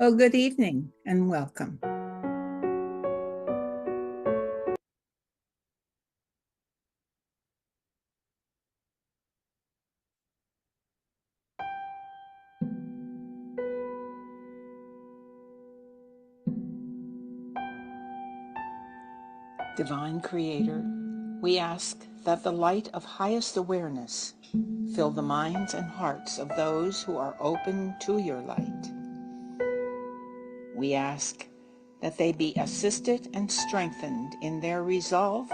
Oh, good evening and welcome. Divine Creator, we ask that the light of highest awareness fill the minds and hearts of those who are open to your light. We ask that they be assisted and strengthened in their resolve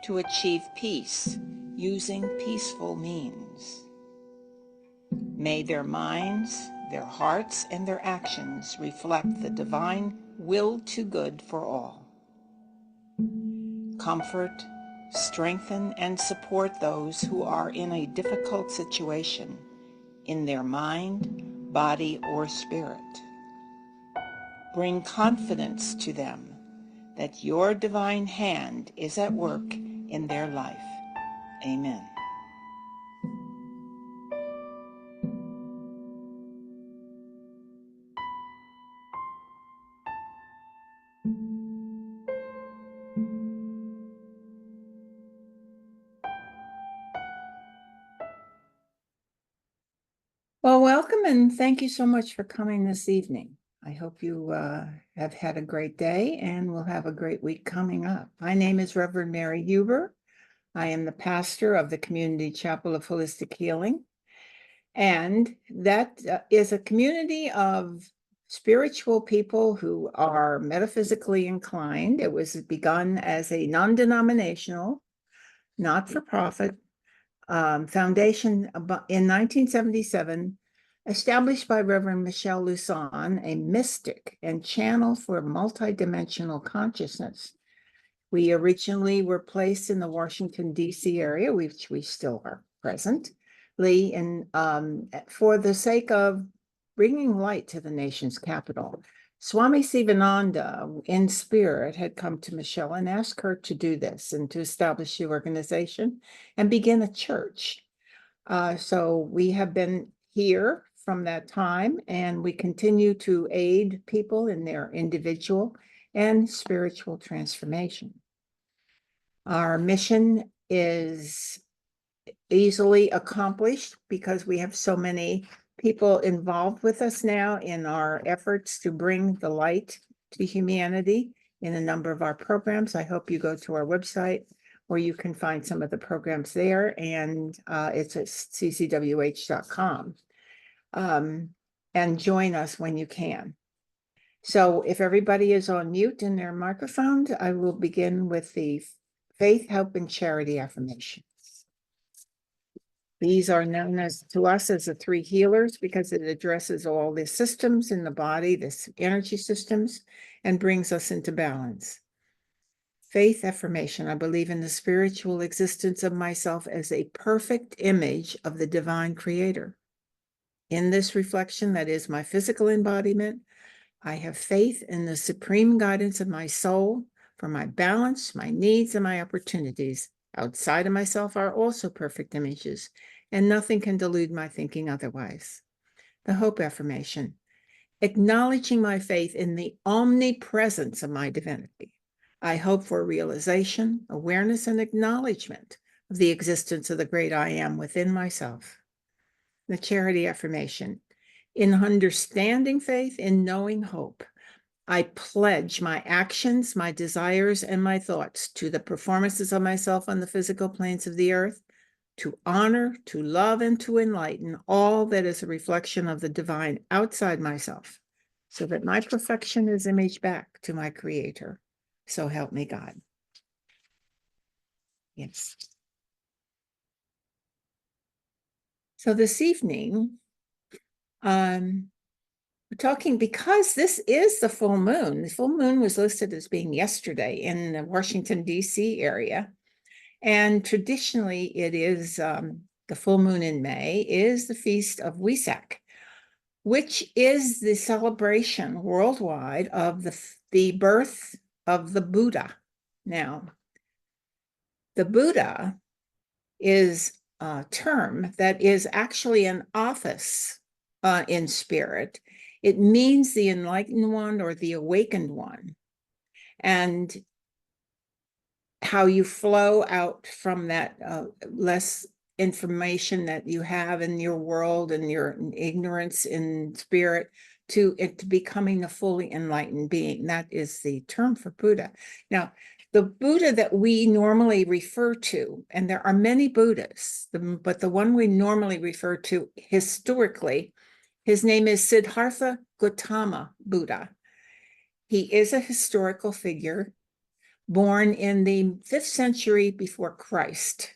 to achieve peace using peaceful means. May their minds, their hearts, and their actions reflect the divine will to good for all. Comfort, strengthen, and support those who are in a difficult situation in their mind, body, or spirit. Bring confidence to them that your divine hand is at work in their life. Amen. Well, welcome and thank you so much for coming this evening. I hope you have had a great day and will have a great week coming up. My name is Reverend Mary Huber. I am the pastor of the Community Chapel of Holistic Healing. And that is a community of spiritual people who are metaphysically inclined. It was begun as a non-denominational, not-for-profit foundation in 1977, established by Reverend Michel Luçon, a mystic and channel for multidimensional consciousness. We originally were placed in the Washington, D.C. area, which we still are presently, and for the sake of bringing light to the nation's capital. Swami Sivananda, in spirit, had come to Michelle and asked her to do this and to establish the organization and begin a church. So we have been here from that time, and we continue to aid people in their individual and spiritual transformation. Our mission is easily accomplished because we have so many people involved with us now in our efforts to bring the light to humanity in a number of our programs. I hope you go to our website where you can find some of the programs there, and it's at CCWH.com. And join us when you can. So if everybody is on mute in their microphone, I will begin with the faith, hope, and charity affirmations. These are known to us as the three healers because it addresses all the systems in the body, the energy systems, and brings us into balance. Faith affirmation: I believe in the spiritual existence of myself as a perfect image of the divine creator. In this reflection, that is my physical embodiment, I have faith in the supreme guidance of my soul for my balance, my needs, and my opportunities. Outside of myself are also perfect images, and nothing can delude my thinking otherwise. The hope affirmation: acknowledging my faith in the omnipresence of my divinity, I hope for realization, awareness, and acknowledgement of the existence of the great I am within myself. The charity affirmation: in understanding faith, in knowing hope, I pledge my actions, my desires, and my thoughts to the performances of myself on the physical planes of the earth, to honor, to love, and to enlighten all that is a reflection of the divine outside myself, so that my perfection is imaged back to my Creator. So help me God. Yes. So this evening, we're talking, because this is the full moon. The full moon was listed as being yesterday in the Washington, D.C. area. And traditionally, it is the full moon in May is the feast of Wesak, which is the celebration worldwide of the birth of the Buddha. Now, the Buddha is a term that is actually an office in spirit. It means the enlightened one or the awakened one. And how you flow out from that less information that you have in your world and your ignorance in spirit to it becoming a fully enlightened being. That is the term for Buddha. Now, the Buddha that we normally refer to, and there are many Buddhas, but the one we normally refer to historically, his name is Siddhartha Gautama Buddha. He is a historical figure born in the 5th century before Christ.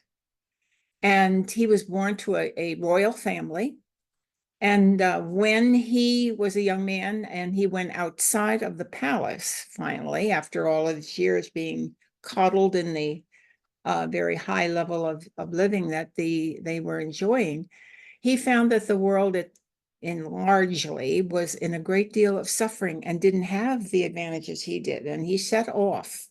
And he was born to a royal family. And when he was a young man and he went outside of the palace, finally, after all of his years being coddled in the very high level of living that they were enjoying, he found that the world largely was in a great deal of suffering and didn't have the advantages he did. And he set off.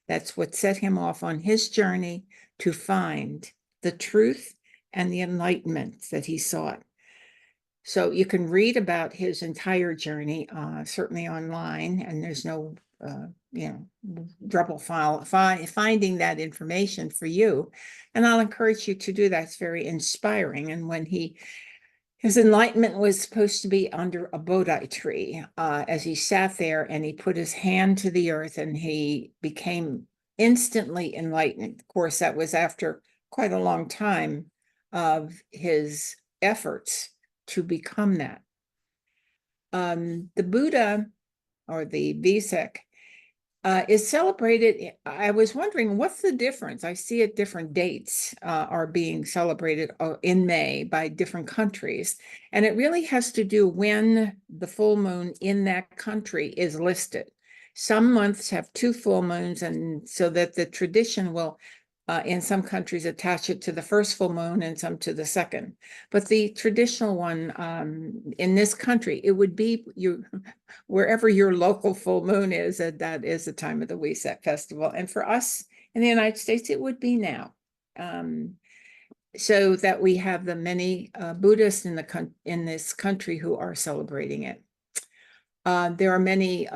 That's what set him off on his journey to find the truth and the enlightenment that he sought. So you can read about his entire journey, certainly online, and there's no, trouble finding that information for you. And I'll encourage you to do that. It's very inspiring. And when his enlightenment was supposed to be under a Bodhi tree, as he sat there and he put his hand to the earth and he became instantly enlightened. Of course, that was after quite a long time of his efforts to become that. The Buddha, or the Wesak, is celebrated. I was wondering, what's the difference? I see at different dates are being celebrated in May by different countries. And it really has to do when the full moon in that country is listed. Some months have 2 full moons, and so that the tradition will, in some countries, attach it to the first full moon and some to the second. But the traditional one in this country, it would be wherever your local full moon is, that is the time of the Wesak festival. And for us in the United States, it would be now. So that we have the many Buddhists in this country who are celebrating it. There are many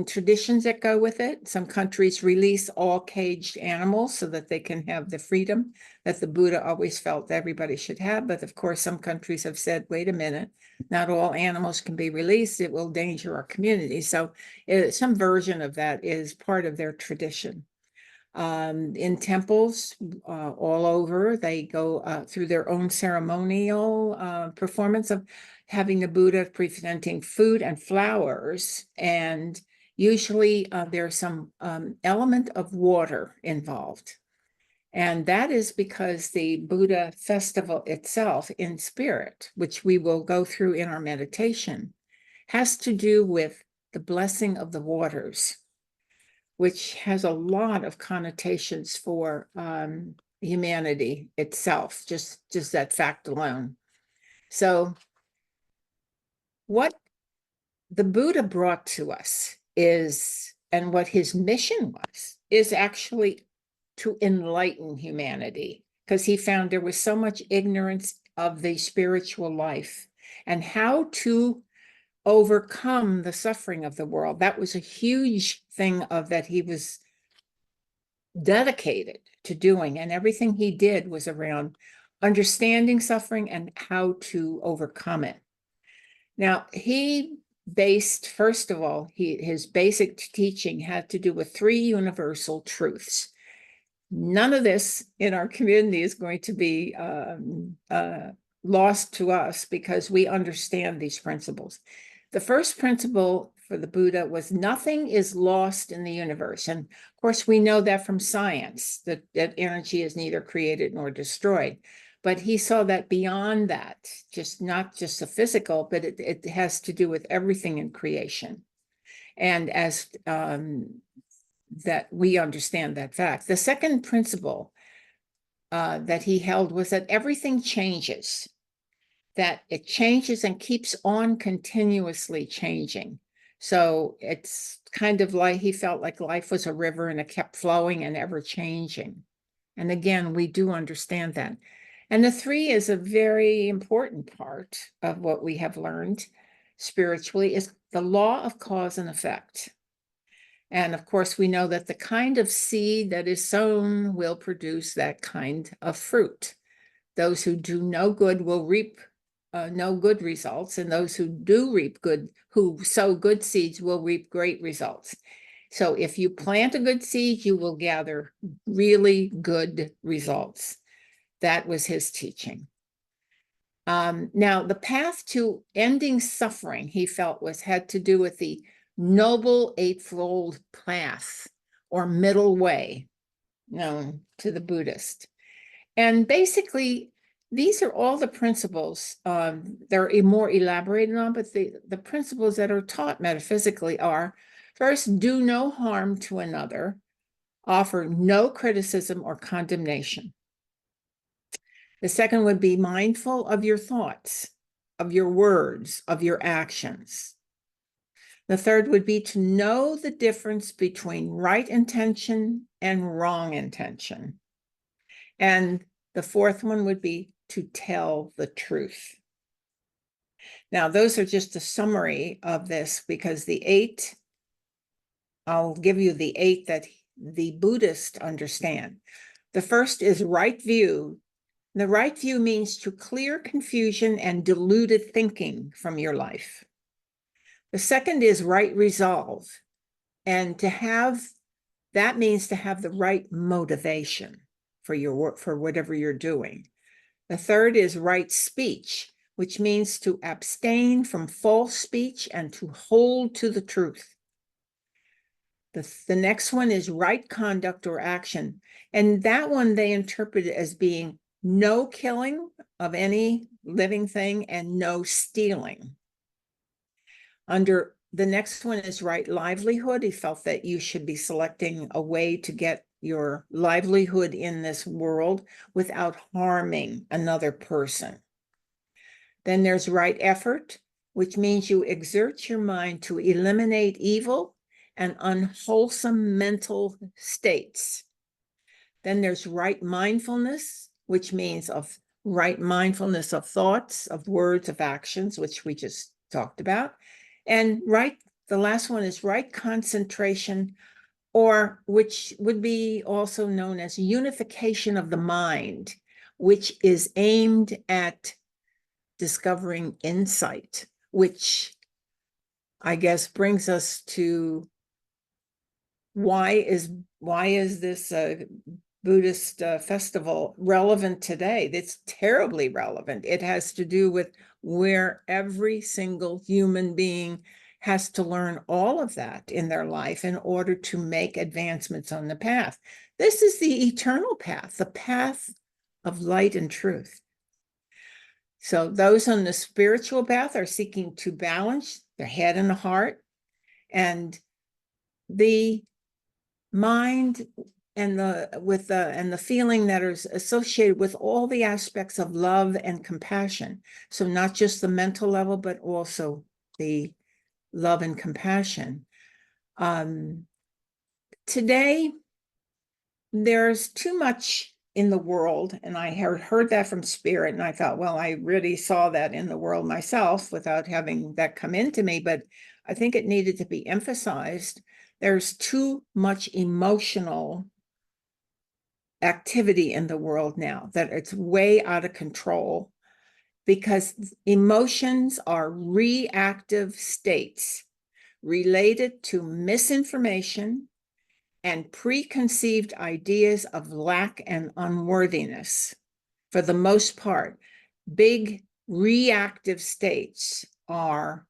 traditions that go with it. Some countries release all caged animals so that they can have the freedom that the Buddha always felt everybody should have. But of course, some countries have said, wait a minute, not all animals can be released. It will endanger our community. So some version of that is part of their tradition. In temples all over, they go through their own ceremonial performance of having the Buddha presenting food and flowers, and usually there's some element of water involved. And that is because the Buddha festival itself in spirit, which we will go through in our meditation, has to do with the blessing of the waters, which has a lot of connotations for humanity itself, just that fact alone. So what the Buddha brought to us is, and what his mission was, is actually to enlighten humanity, because he found there was so much ignorance of the spiritual life and how to overcome the suffering of the world. That was a huge thing that he was dedicated to doing, and everything he did was around understanding suffering and how to overcome it. Now, he based, first of all, his basic teaching had to do with 3 universal truths. None of this in our community is going to be lost to us because we understand these principles. The first principle for the Buddha was nothing is lost in the universe. And of course, we know that from science, that energy is neither created nor destroyed. But he saw that beyond that, not just the physical, but it has to do with everything in creation. And as that we understand that fact. The second principle that he held was that everything changes, that it changes and keeps on continuously changing. So it's kind of like he felt like life was a river and it kept flowing and ever changing. And again, we do understand that. And the 3 is a very important part of what we have learned. spiritually is the law of cause and effect. And of course, we know that the kind of seed that is sown will produce that kind of fruit. Those who do no good will reap no good results, and those who do reap good, who sow good seeds, will reap great results. So if you plant a good seed, you will gather really good results. That was his teaching. Now, the path to ending suffering, he felt, had to do with the Noble Eightfold Path, or middle way, known to the Buddhist. And basically, these are all the principles. They're more elaborated on, but the principles that are taught metaphysically are: first, do no harm to another, offer no criticism or condemnation. The second would be mindful of your thoughts, of your words, of your actions. The third would be to know the difference between right intention and wrong intention. And the fourth one would be to tell the truth. Now, those are just a summary of this, because the 8, I'll give you the 8 that the Buddhists understand. The first is right view. The right view means to clear confusion and deluded thinking from your life. The second is right resolve. And that means to have the right motivation for your work, for whatever you're doing. The third is right speech, which means to abstain from false speech and to hold to the truth. The next one is right conduct or action. And that one they interpret it as being no killing of any living thing and no stealing. The next one is right livelihood. He felt that you should be selecting a way to get your livelihood in this world without harming another person. Then there's right effort, which means you exert your mind to eliminate evil and unwholesome mental states. Then there's right mindfulness, which means of right mindfulness of thoughts, of words, of actions, which we just talked about. And the last one is right concentration, or which would be also known as unification of the mind, which is aimed at discovering insight, which I guess brings us to why is this Buddhist festival relevant today? It's terribly relevant. It has to do with where every single human being has to learn all of that in their life in order to make advancements on the path. This is the eternal path, the path of light and truth. So those on the spiritual path are seeking to balance their head and the heart, and the mind and the feeling that is associated with all the aspects of love and compassion. So not just the mental level, but also the love and compassion. Today, there's too much in the world, and I heard that from Spirit, and I thought, well, I really saw that in the world myself without having that come into me, but I think it needed to be emphasized. There's too much emotional activity in the world now, that it's way out of control, because emotions are reactive states related to misinformation and preconceived ideas of lack and unworthiness. For the most part, big reactive states are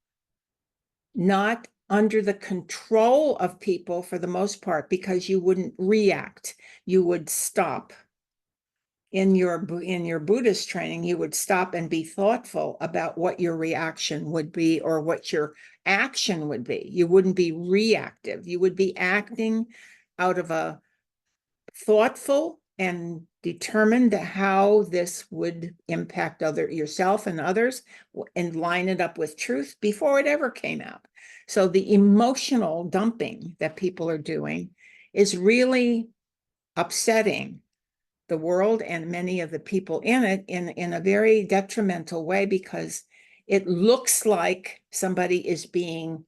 not under the control of people for the most part, because you wouldn't react. You would stop. In your Buddhist training, you would stop and be thoughtful about what your reaction would be or what your action would be. You wouldn't be reactive. You would be acting out of a thoughtful and determined how this would impact yourself and others, and line it up with truth before it ever came out. So the emotional dumping that people are doing is really upsetting the world and many of the people in it in a very detrimental way, because it looks like somebody is being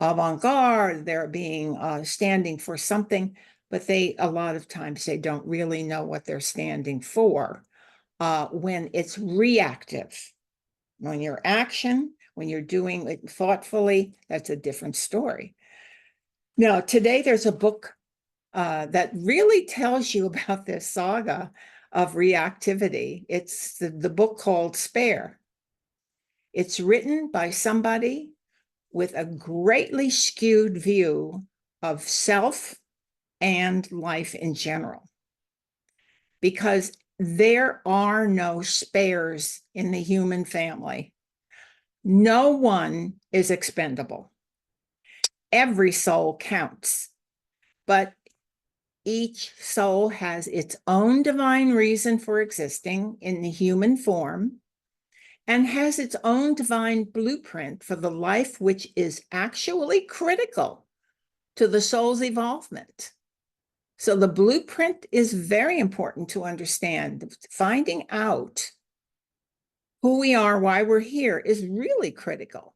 avant-garde, they're being standing for something, but they a lot of times they don't really know what they're standing for. When it's reactive, when you're when you're doing it thoughtfully, that's a different story. Now, today there's a book that really tells you about this saga of reactivity. It's the book called Spare. It's written by somebody with a greatly skewed view of self and life in general, because there are no spares in the human family. No one is expendable. Every soul counts, but each soul has its own divine reason for existing in the human form and has its own divine blueprint for the life which is actually critical to the soul's evolvement. So the blueprint is very important to understand. Finding out who we are, why we're here, is really critical.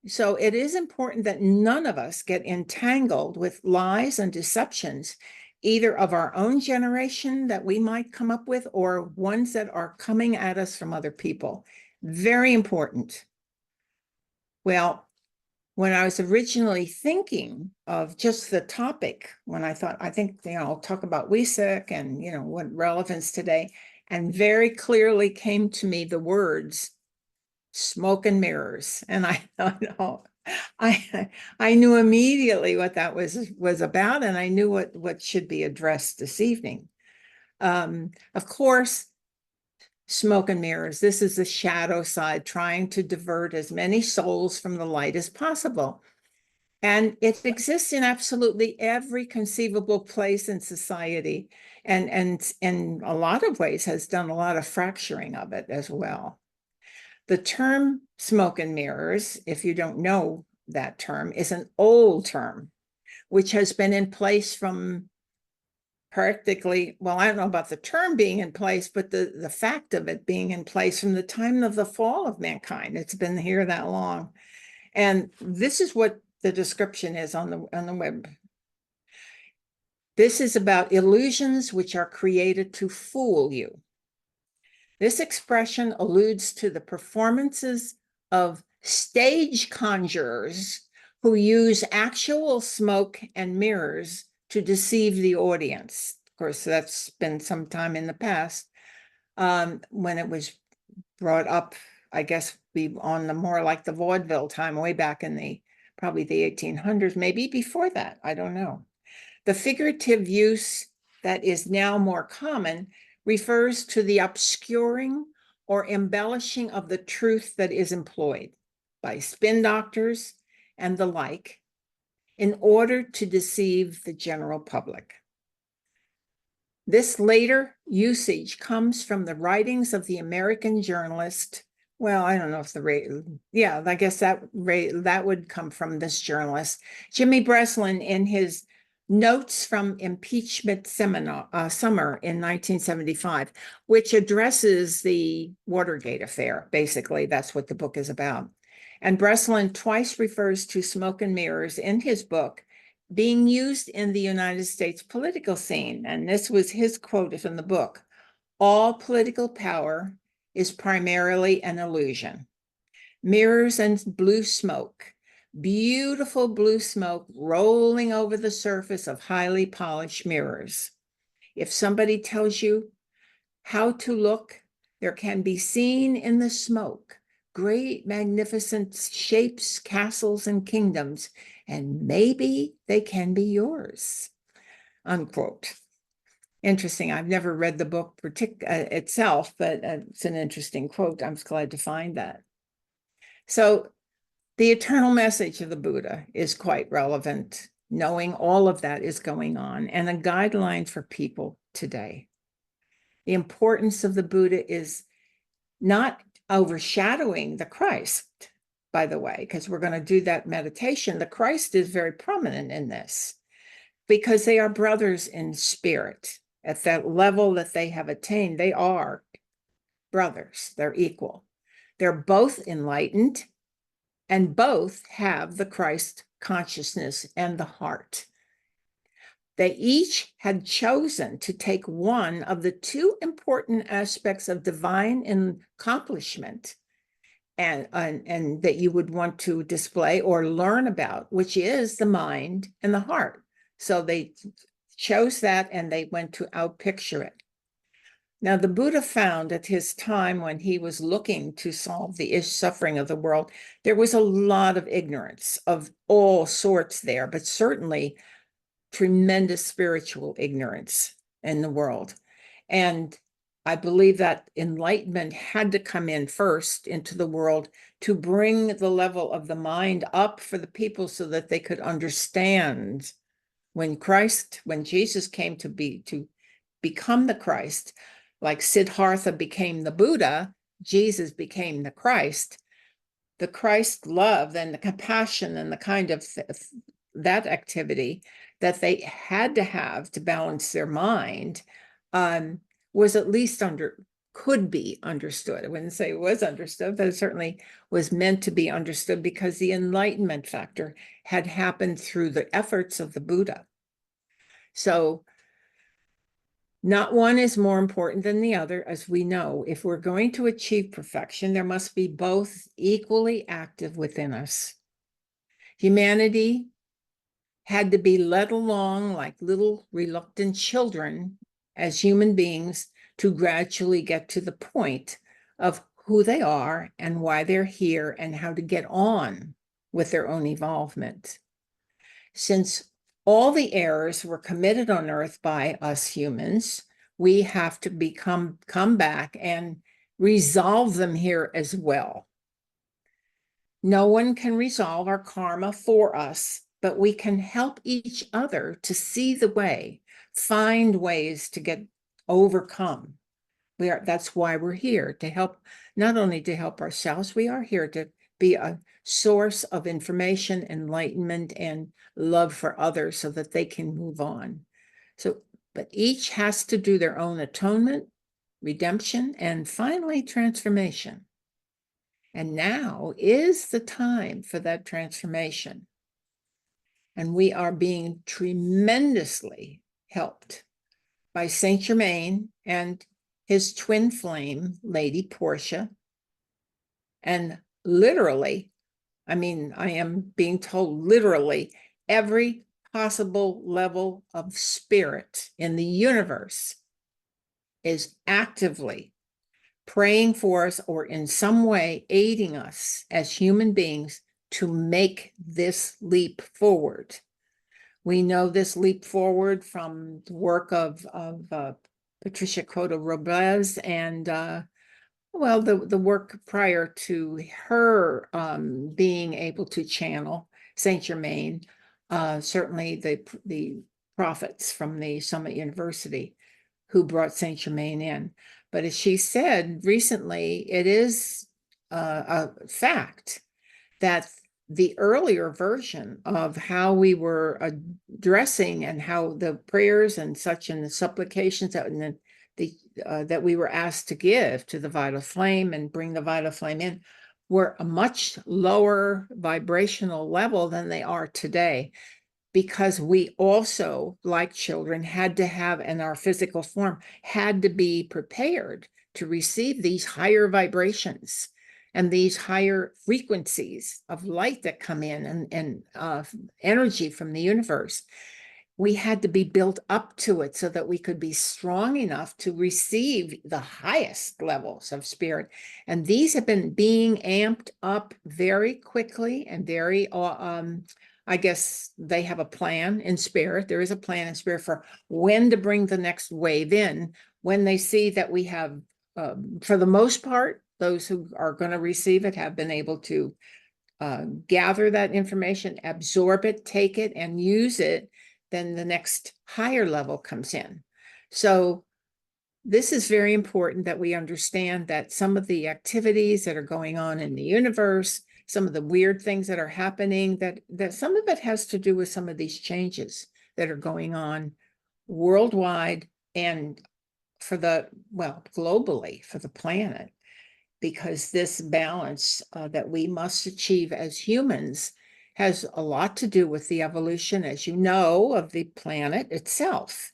So it is important that none of us get entangled with lies and deceptions, either of our own generation that we might come up with or ones that are coming at us from other people. Very important. Well, when I was originally thinking of just the topic, when I thought, I think, I'll talk about Wesak and, what relevance today, and very clearly came to me the words smoke and mirrors. And I thought, oh, I knew immediately what that was about, and I knew what should be addressed this evening. Of course, smoke and mirrors. This is the shadow side, trying to divert as many souls from the light as possible. And it exists in absolutely every conceivable place in society, and in a lot of ways has done a lot of fracturing of it as well. The term smoke and mirrors, if you don't know that term, is an old term, which has been in place from practically, well, I don't know about the term being in place, but the fact of it being in place from the time of the fall of mankind. It's been here that long. And this is what the description is on the web. This is about illusions which are created to fool you. This expression alludes to the performances of stage conjurers who use actual smoke and mirrors to deceive the audience. Of course, that's been some time in the past, when it was brought up, I guess, on the more like the vaudeville time, way back in probably the 1800s, maybe before that, I don't know. The figurative use that is now more common refers to the obscuring or embellishing of the truth that is employed by spin doctors and the like in order to deceive the general public. This later usage comes from the writings of the American journalist. Well, I don't know if I guess that would come from this journalist, Jimmy Breslin, in his Notes from Impeachment Summer in 1975, which addresses the Watergate affair. Basically, that's what the book is about. And Breslin twice refers to smoke and mirrors in his book being used in the United States political scene. And this was his quote from the book: "All political power is primarily an illusion. Mirrors and blue smoke, beautiful blue smoke rolling over the surface of highly polished mirrors. If somebody tells you how to look, there can be seen in the smoke great magnificent shapes, castles, and kingdoms, and maybe they can be yours," unquote. Interesting. I've never read the book itself, but it's an interesting quote. I'm glad to find that. So the eternal message of the Buddha is quite relevant, knowing all of that is going on, and a guideline for people today. The importance of the Buddha is not overshadowing the Christ, by the way, because we're going to do that meditation. The Christ is very prominent in this because they are brothers in spirit. At that level that they have attained, they are brothers, they're equal. They're both enlightened and both have the Christ consciousness and the heart. They each had chosen to take one of the two important aspects of divine accomplishment and that you would want to display or learn about, which is the mind and the heart. So they chose that and they went to outpicture it. Now, the Buddha found at his time when he was looking to solve the suffering of the world, there was a lot of ignorance of all sorts there, but certainly tremendous spiritual ignorance in the world. And I believe that enlightenment had to come in first into the world to bring the level of the mind up for the people so that they could understand when Jesus came to become the Christ, like Siddhartha became the Buddha, Jesus became the Christ love and the compassion and the kind of that activity that they had to have to balance their mind was at least could be understood. I wouldn't say it was understood, but it certainly was meant to be understood because the enlightenment factor had happened through the efforts of the Buddha. So not one is more important than the other, as we know. If we're going to achieve perfection, there must be both equally active within us. Humanity had to be led along like little reluctant children as human beings to gradually get to the point of who they are and why they're here and how to get on with their own evolvement. Since all the errors were committed on earth by us humans, we have to come back and resolve them here as well. No one can resolve our karma for us, but we can help each other to see the way, find ways to get overcome. That's why we're here, to help, not only to help ourselves, we are here to be a source of information, enlightenment, and love for others so that they can move on. So, but each has to do their own atonement, redemption, and finally transformation. And now is the time for that transformation. And we are being tremendously helped by Saint Germain and his twin flame, Lady Portia. And literally, I am being told literally every possible level of spirit in the universe is actively praying for us or in some way aiding us as human beings to make this leap forward. We know this leap forward from the work of Patricia Cota Robles and the work prior to her being able to channel Saint Germain, certainly the prophets from the Summit University who brought Saint Germain in. But as she said recently, it is a fact that the earlier version of how we were addressing and how the prayers and such and the supplications that we were asked to give to the vital flame and bring the vital flame in were a much lower vibrational level than they are today, because we also, like children, had to have, in our physical form, had to be prepared to receive these higher vibrations and these higher frequencies of light that come in and energy from the universe. We had to be built up to it so that we could be strong enough to receive the highest levels of spirit. And these have been being amped up very quickly and very, I guess they have a plan in spirit. There is a plan in spirit for when to bring the next wave in, when they see that we have, for the most part, those who are going to receive it have been able to gather that information, absorb it, take it, and use it. Then the next higher level comes in. So this is very important that we understand that some of the activities that are going on in the universe, some of the weird things that are happening, that some of it has to do with some of these changes that are going on worldwide and globally for the planet, because this balance that we must achieve as humans has a lot to do with the evolution, as you know, of the planet itself.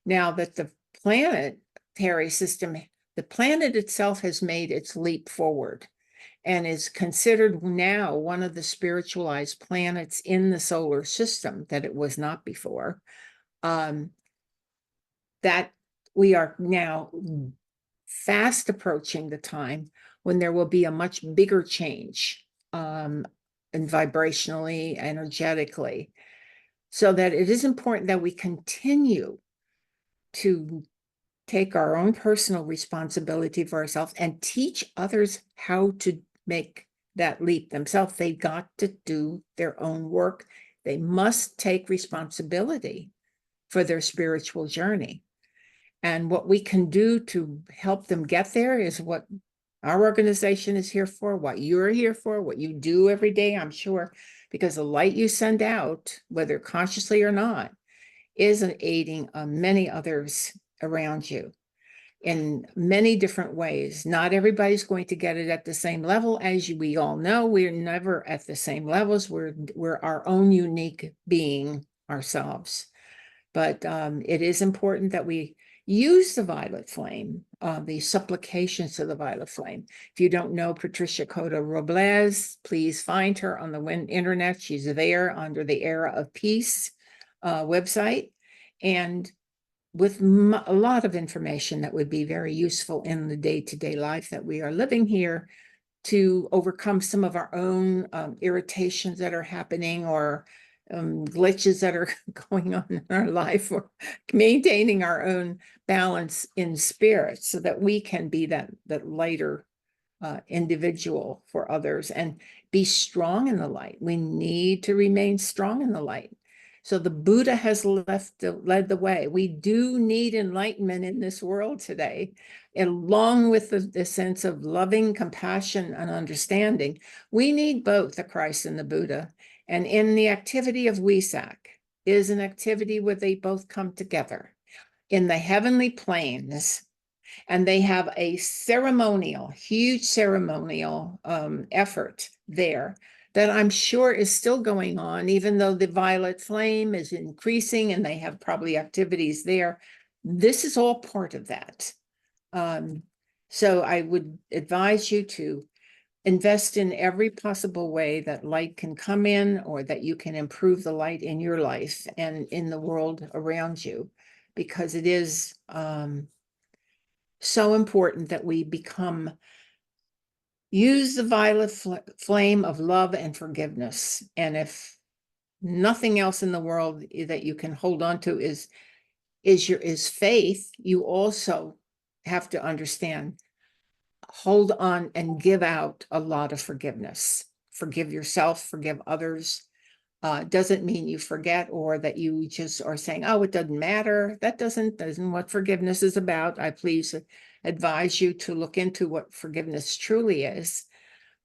Now that the planetary system, the planet itself has made its leap forward and is considered now one of the spiritualized planets in the solar system that it was not before. That we are now fast approaching the time when there will be a much bigger change, and vibrationally, energetically, so that it is important that we continue to take our own personal responsibility for ourselves and teach others how to make that leap themselves. They've got to do their own work. They must take responsibility for their spiritual journey. And what we can do to help them get there is what our organization is here for, what you're here for, what you do every day, I'm sure, because the light you send out, whether consciously or not, is aiding many others around you in many different ways. Not everybody's going to get it at the same level. As we all know, we're never at the same levels. We're our own unique being ourselves. But it is important that we use the violet flame, the supplications to the violet flame. If you don't know Patricia Cota Robles, please find her on the internet. She's there under the Era of Peace website, and with a lot of information that would be very useful in the day-to-day life that we are living here, to overcome some of our own irritations that are happening, or glitches that are going on in our life, or maintaining our own balance in spirit so that we can be that lighter individual for others and be strong in the light. We need to remain strong in the light. So the Buddha has led the way. We do need enlightenment in this world today, along with the sense of loving compassion and understanding. We need both the Christ and the Buddha. And in the activity of Wesak is an activity where they both come together in the heavenly planes, and they have a huge ceremonial effort there that I'm sure is still going on, even though the violet flame is increasing and they have probably activities there. This is all part of that. So I would advise you to invest in every possible way that light can come in, or that you can improve the light in your life and in the world around you, because it is so important that we use the violet flame of love and forgiveness. And if nothing else in the world that you can hold on to is faith, you also have to understand, hold on and give out a lot of forgiveness. Forgive yourself, forgive others. Doesn't mean you forget, or that you just are saying, oh, it doesn't matter. That doesn't what forgiveness is about. I please advise you to look into what forgiveness truly is,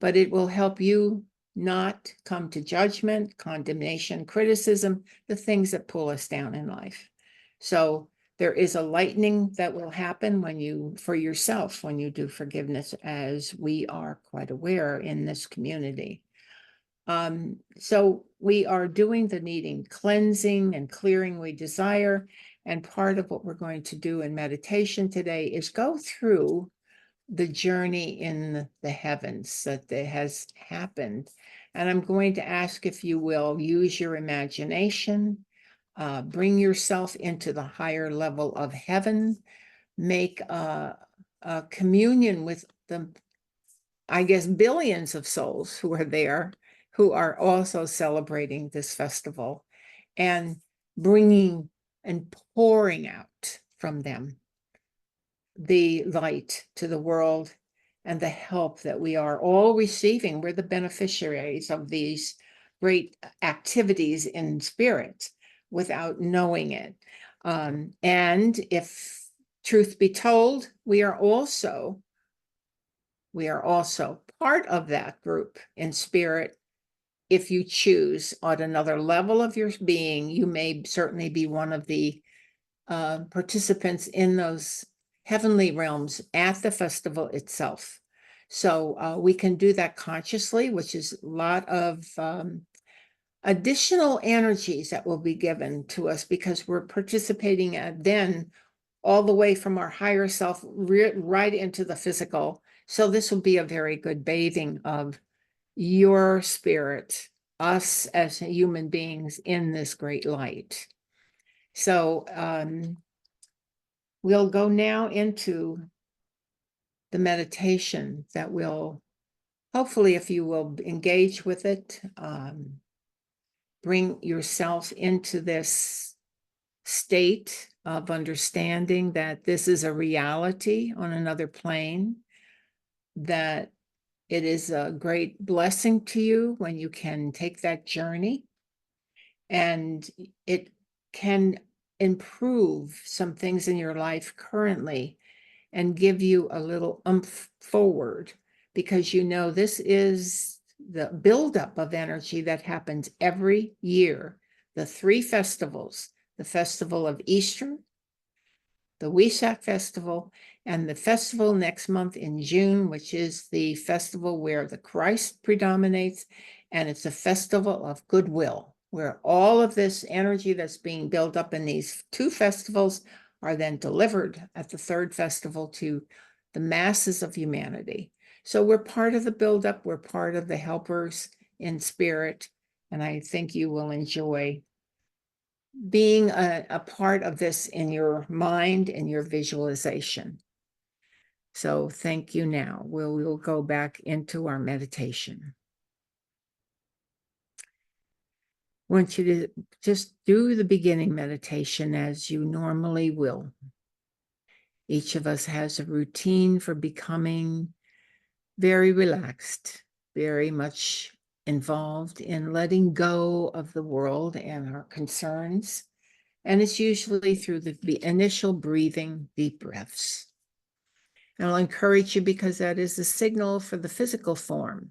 but it will help you not come to judgment, condemnation, criticism, the things that pull us down in life. So there is a lightening that will happen for yourself, when you do forgiveness, as we are quite aware in this community. So we are doing the needing, cleansing and clearing we desire. And part of what we're going to do in meditation today is go through the journey in the heavens that has happened. And I'm going to ask if you will use your imagination, bring yourself into the higher level of heaven, make a communion with the, I guess, billions of souls who are there, who are also celebrating this festival, and bringing and pouring out from them the light to the world and the help that we are all receiving. We're the beneficiaries of these great activities in spirit without knowing it. And if truth be told, we are also part of that group in spirit. If you choose on another level of your being, you may certainly be one of the participants in those heavenly realms at the festival itself. So we can do that consciously, which is a lot of additional energies that will be given to us because we're participating then all the way from our higher self right into the physical. So this will be a very good bathing of your spirit, us as human beings in this great light. So we'll go now into the meditation that will, hopefully, if you will engage with it, bring yourself into this state of understanding that this is a reality on another plane, that it is a great blessing to you when you can take that journey, and it can improve some things in your life currently and give you a little oomph forward, because you know this is the buildup of energy that happens every year. The three festivals, the festival of Easter, the Wesak festival, and the festival next month in June, which is the festival where the Christ predominates, and it's a festival of goodwill, where all of this energy that's being built up in these two festivals are then delivered at the third festival to the masses of humanity. So we're part of the buildup, we're part of the helpers in spirit, and I think you will enjoy being a part of this in your mind and your visualization. So thank you now. We'll go back into our meditation. I want you to just do the beginning meditation as you normally will. Each of us has a routine for becoming very relaxed, very much involved in letting go of the world and our concerns. And it's usually through the initial breathing, deep breaths. And I'll encourage you, because that is the signal for the physical form.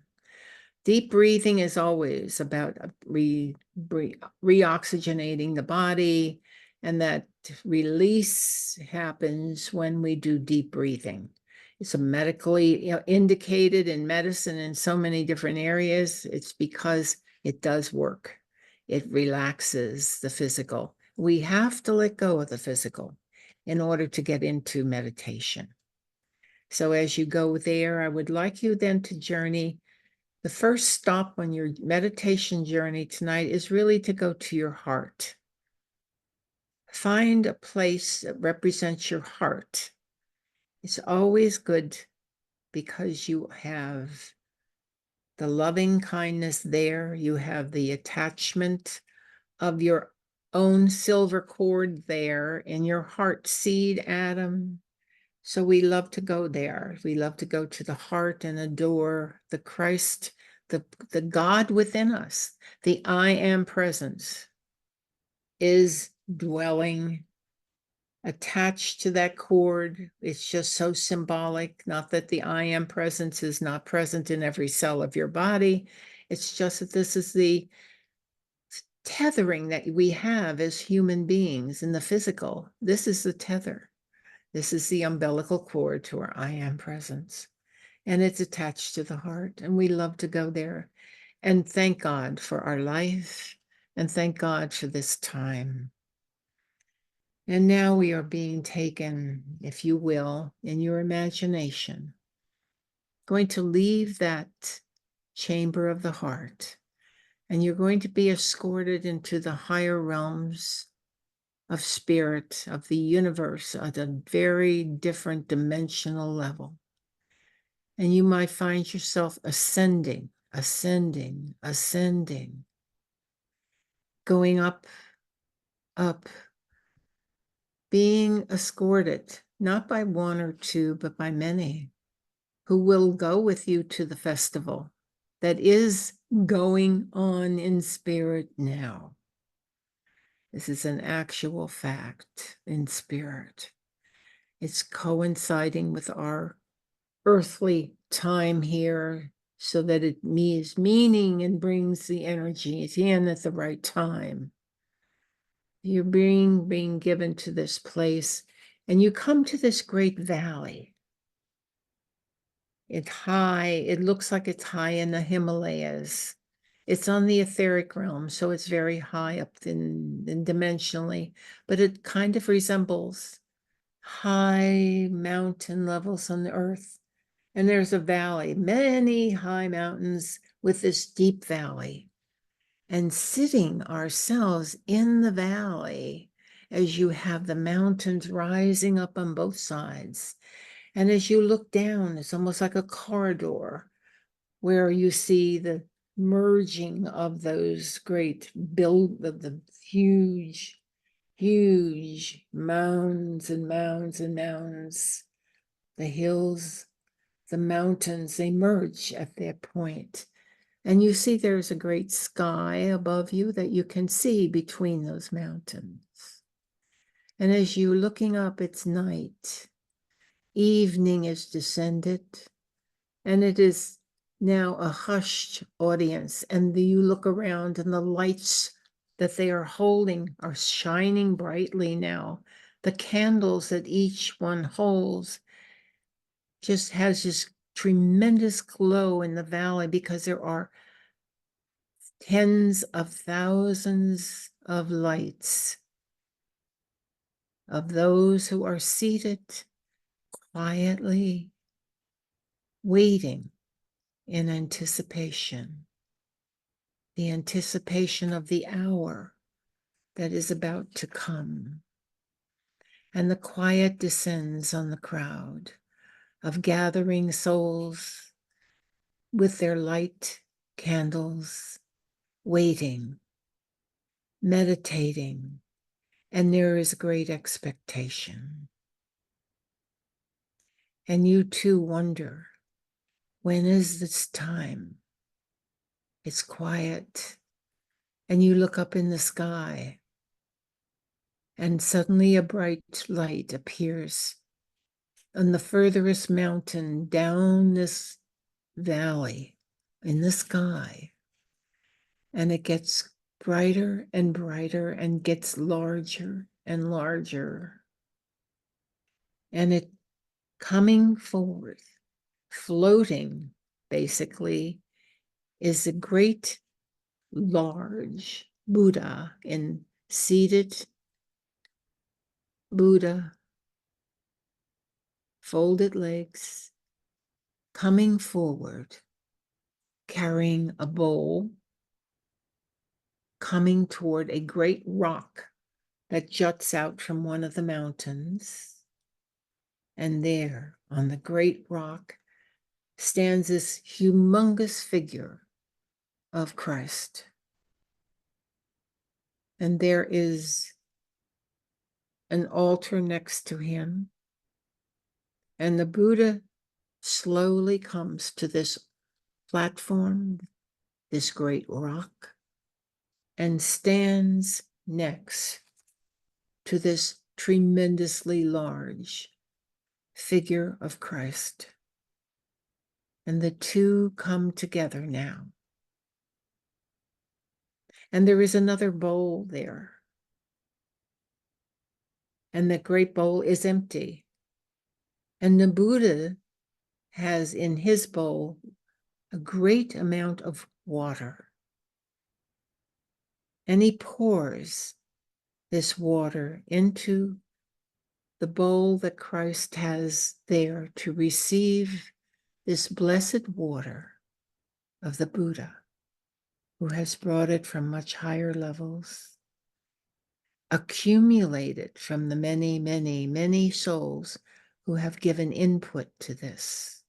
Deep breathing is always about reoxygenating the body, and that release happens when we do deep breathing. It's a medically indicated in medicine in so many different areas. It's because it does work. It relaxes the physical. We have to let go of the physical in order to get into meditation. So as you go there, I would like you then to journey. The first stop on your meditation journey tonight is really to go to your heart. Find a place that represents your heart. It's always good because you have the loving kindness there. You have the attachment of your own silver cord there in your heart seed atom. So we love to go there. We love to go to the heart and adore the Christ, the God within us. The I am presence is dwelling attached to that cord. It's just so symbolic. Not that the I am presence is not present in every cell of your body. It's just that this is the tethering that we have as human beings in the physical. This is the tether. This is the umbilical cord to our I am presence. And it's attached to the heart. And we love to go there and thank God for our life and thank God for this time. And now we are being taken, if you will, in your imagination, going to leave that chamber of the heart, and you're going to be escorted into the higher realms of spirit, of the universe, at a very different dimensional level. And you might find yourself ascending, going up, being escorted, not by one or two, but by many, who will go with you to the festival that is going on in spirit now. This is an actual fact in spirit. It's coinciding with our earthly time here so that it means meaning and brings the energy in at the right time. You're being given to this place, and you come to this great valley. It's high. It looks like it's high in the Himalayas. It's on the etheric realm, so it's very high up in dimensionally, but it kind of resembles high mountain levels on the earth. And there's a valley, many high mountains with this deep valley. And sitting ourselves in the valley, as you have the mountains rising up on both sides. And as you look down, it's almost like a corridor where you see the merging of those great the huge, huge mounds and mounds and mounds. The hills, the mountains, they merge at that point. And you see there's a great sky above you that you can see between those mountains. And as you're looking up, it's night. Evening is descended, and it is now a hushed audience. And you look around, and the lights that they are holding are shining brightly now. The candles that each one holds just has this tremendous glow in the valley, because there are tens of thousands of lights of those who are seated quietly, waiting in anticipation, the anticipation of the hour that is about to come. And the quiet descends on the crowd of gathering souls with their light candles, waiting, meditating, and there is great expectation. And you too wonder, when is this time? It's quiet, and you look up in the sky, and suddenly a bright light appears on the furthest mountain down this valley in the sky, and it gets brighter and brighter and gets larger and larger, and it coming forward, floating basically, is a great large Buddha in seated Buddha, folded legs, coming forward, carrying a bowl, coming toward a great rock that juts out from one of the mountains. And there, on the great rock, stands this humongous figure of Christ. And there is an altar next to him. And the Buddha slowly comes to this platform, this great rock, and stands next to this tremendously large figure of Christ. And the two come together now. And there is another bowl there. And the great bowl is empty. And the Buddha has in his bowl a great amount of water. And he pours this water into the bowl that Christ has there to receive this blessed water of the Buddha, who has brought it from much higher levels, accumulated from the many, many, many souls who have given input to this.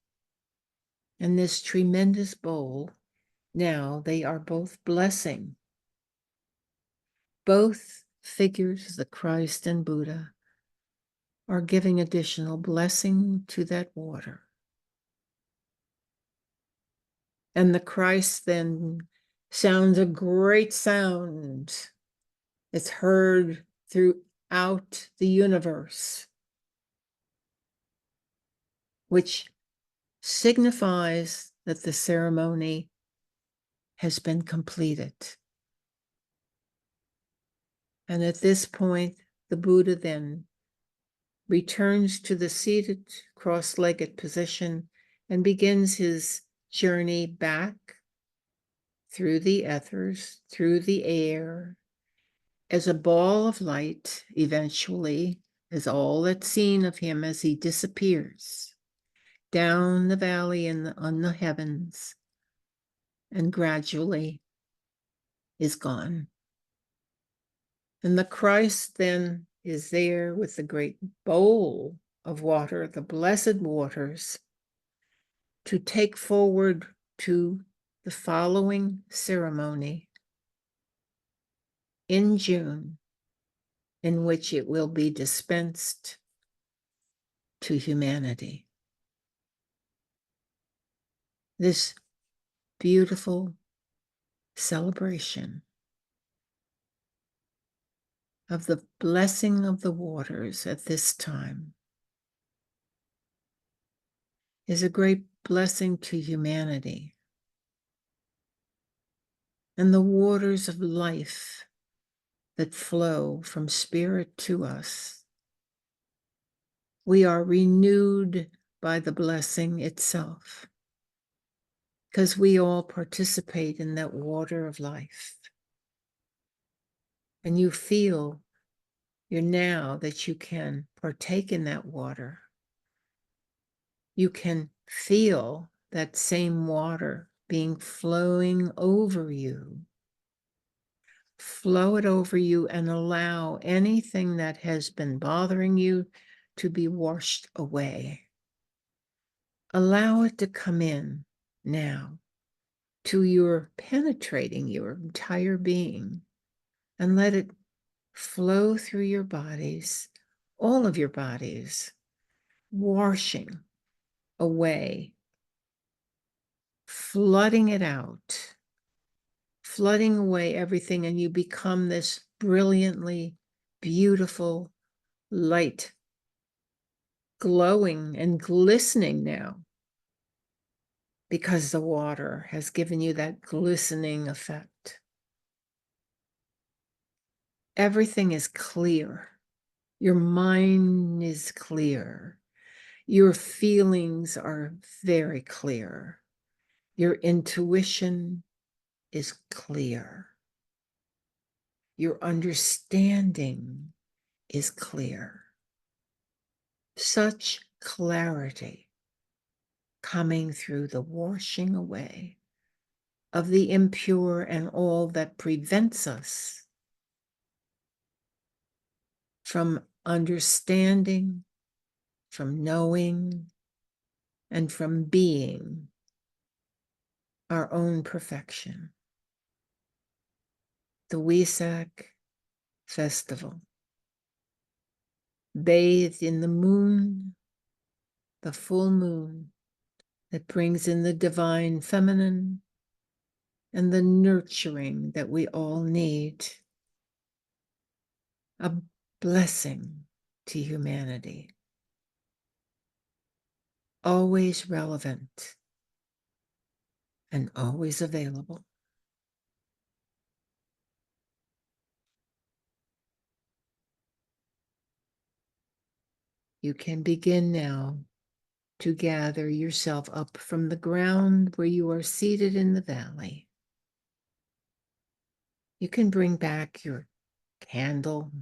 And this tremendous bowl, now they are both blessing. Both figures, the Christ and Buddha, are giving additional blessing to that water. And the Christ then sounds a great sound. It's heard throughout the universe, which signifies that the ceremony has been completed. And at this point, the Buddha then returns to the seated cross-legged position and begins his journey back through the ethers, through the air, as a ball of light, eventually, is all that's seen of him as he disappears down the valley on the heavens, and gradually is gone. And the Christ then is there with the great bowl of water, the blessed waters, to take forward to the following ceremony in June, in which it will be dispensed to humanity. This beautiful celebration of the blessing of the waters at this time is a great blessing to humanity. And the waters of life that flow from spirit to us, we are renewed by the blessing itself, because we all participate in that water of life. And you feel now that you can partake in that water. You can feel that same water being flowing over you. Flow it over you and allow anything that has been bothering you to be washed away. Allow it to come in now to your penetrating your entire being, and let it flow through your bodies, all of your bodies, washing away, flooding it out, flooding away everything, and you become this brilliantly beautiful light, glowing and glistening now, because the water has given you that glistening effect. Everything is clear. Your mind is clear. Your feelings are very clear. Your intuition is clear. Your understanding is clear. Such clarity coming through the washing away of the impure and all that prevents us from understanding, from knowing, and from being our own perfection. The Wesak festival, bathed in the moon, the full moon that brings in the divine feminine and the nurturing that we all need. A blessing to humanity, always relevant and always available. You can begin now to gather yourself up from the ground where you are seated in the valley. You can bring back your candle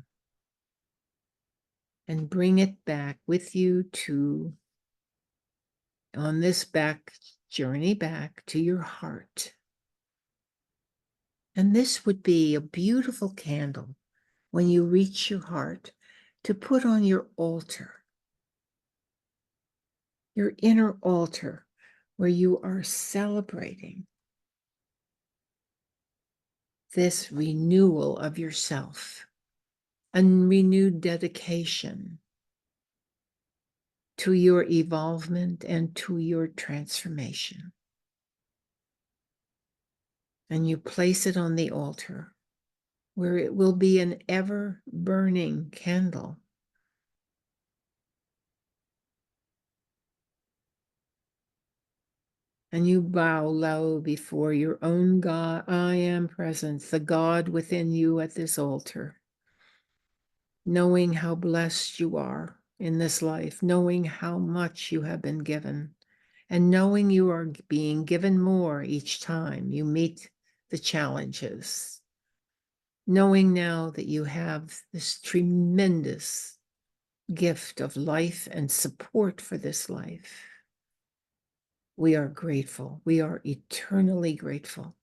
and bring it back with you on this journey back to your heart. And this would be a beautiful candle when you reach your heart to put on your altar, your inner altar, where you are celebrating this renewal of yourself, a renewed dedication to your evolvement and to your transformation. And you place it on the altar, where it will be an ever burning candle. And you bow low before your own God, I am presence, the God within you at this altar, knowing how blessed you are in this life, knowing how much you have been given, and knowing you are being given more each time you meet the challenges, knowing now that you have this tremendous gift of life and support for this life. We are grateful. We are eternally grateful.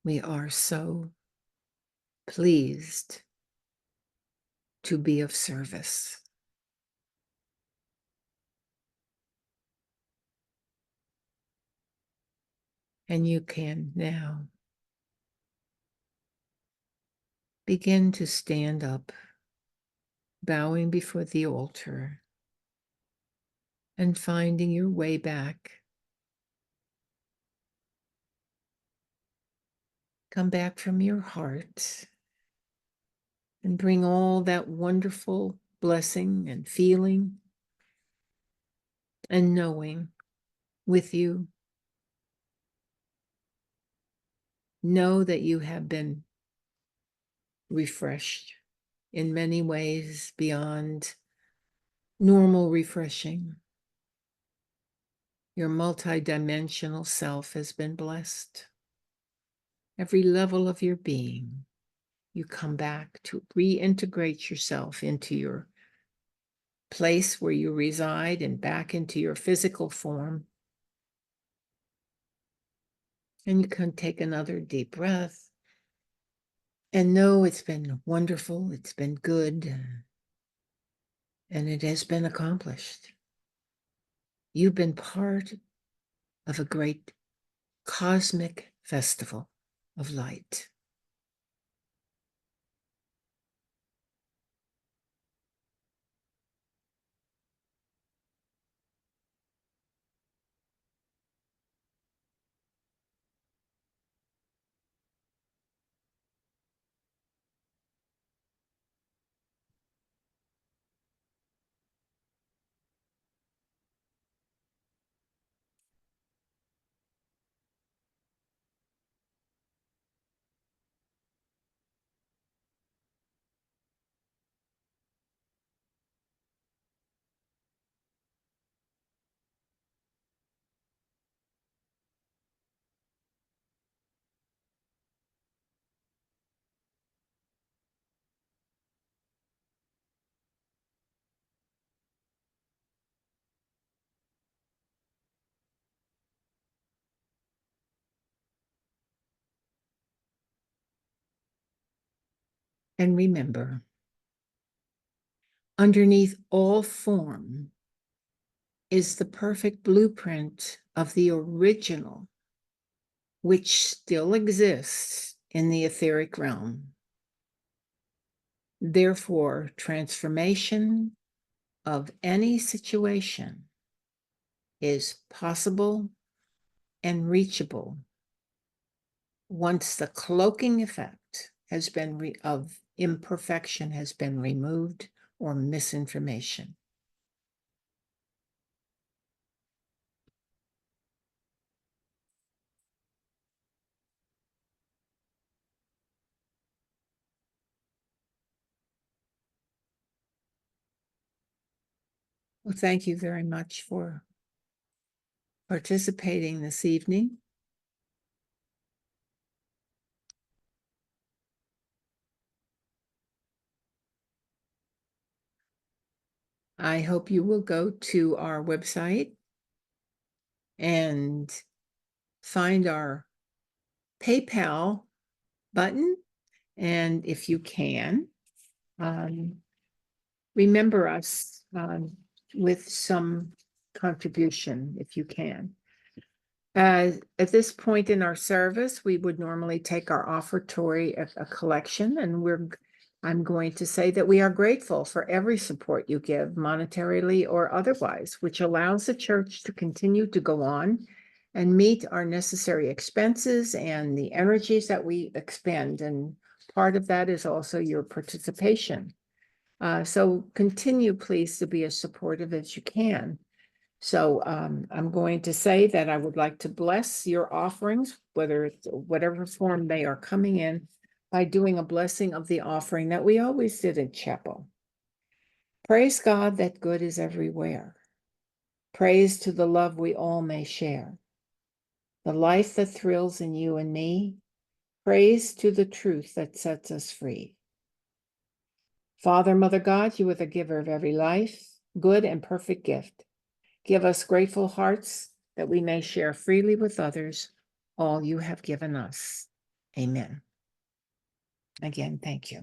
We are so pleased to be of service. And you can now begin to stand up, bowing before the altar and finding your way back. Come back from your heart and bring all that wonderful blessing and feeling and knowing with you. Know that you have been refreshed in many ways beyond normal refreshing. Your multidimensional self has been blessed. Every level of your being, you come back to reintegrate yourself into your place where you reside and back into your physical form. And you can take another deep breath and know it's been wonderful, it's been good, and it has been accomplished. You've been part of a great cosmic festival of light. And remember, underneath all form is the perfect blueprint of the original, which still exists in the etheric realm. Therefore, transformation of any situation is possible and reachable once the cloaking effect has been of imperfection has been removed or misinformation. Well, thank you very much for participating this evening. I hope you will go to our website and find our PayPal button. And if you can, remember us with some contribution, if you can. At this point in our service, we would normally take our offertory of a collection, and I'm going to say that we are grateful for every support you give, monetarily or otherwise, which allows the church to continue to go on and meet our necessary expenses and the energies that we expend. And part of that is also your participation. So continue, please, to be as supportive as you can. So I'm going to say that I would like to bless your offerings, whether it's whatever form they are coming in, by doing a blessing of the offering that we always did in chapel. Praise God that good is everywhere. Praise to the love we all may share. The life that thrills in you and me. Praise to the truth that sets us free. Father, Mother God, you are the giver of every life, good and perfect gift. Give us grateful hearts that we may share freely with others all you have given us. Amen. Again, thank you.